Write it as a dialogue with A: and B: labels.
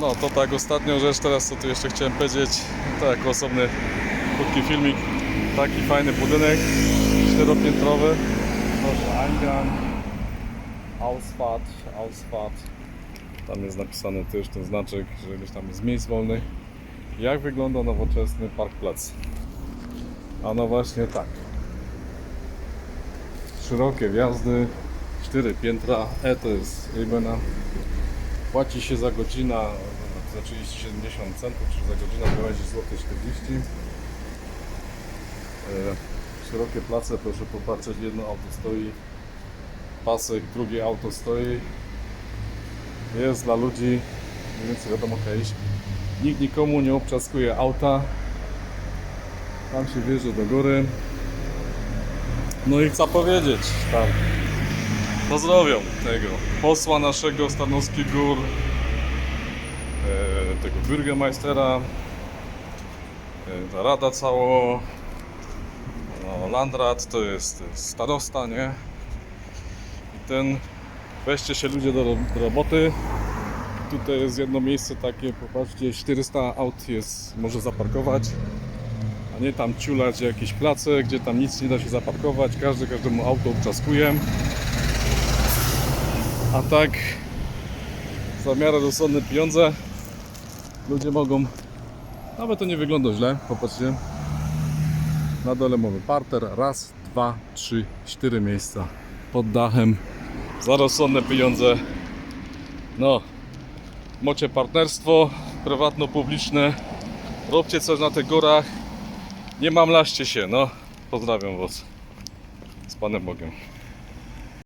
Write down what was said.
A: No to tak, ostatnią rzecz teraz, co tu jeszcze chciałem powiedzieć, to jako osobny krótki filmik. Taki fajny budynek, 4-piętrowy. Proszę, Eingang, Ausfahrt. Tam jest napisany też ten znaczek, że gdzieś tam jest miejsc wolnych. Jak wygląda nowoczesny parkplac? A no właśnie tak. Szerokie wjazdy, 4 piętra, to jest Ebena. Płaci się za godzinę za 30-70 centów, czyli za godzinę prowadzi złoty 40. Szerokie place, proszę popatrzeć, jedno auto stoi, pasek, drugie auto stoi. Jest dla ludzi, mniej więcej wiadomo jak iść. Nikt nikomu nie obczaskuje auta. Tam się wjeżdża do góry. No i co powiedzieć tam. Pozdrowią tego posła naszego Tarnowskich Gór, tego Bürgermeistera, ta rada cała, no, Landrat to jest starosta, nie? I ten, weźcie się ludzie do roboty. Tutaj jest jedno miejsce takie, popatrzcie, 400 aut jest, może zaparkować, a nie tam ciulać jakieś place, gdzie tam nic nie da się zaparkować, każdemu auto obczaskuje. A tak za miarę rozsądne pieniądze ludzie mogą, nawet to nie wygląda źle, popatrzcie, na dole mamy parter, raz, 2, 3, 4 miejsca pod dachem za rozsądne pieniądze. No, macie partnerstwo prywatno-publiczne, róbcie coś na tych górach, nie mamlaście się, no, pozdrawiam was, z Panem Bogiem.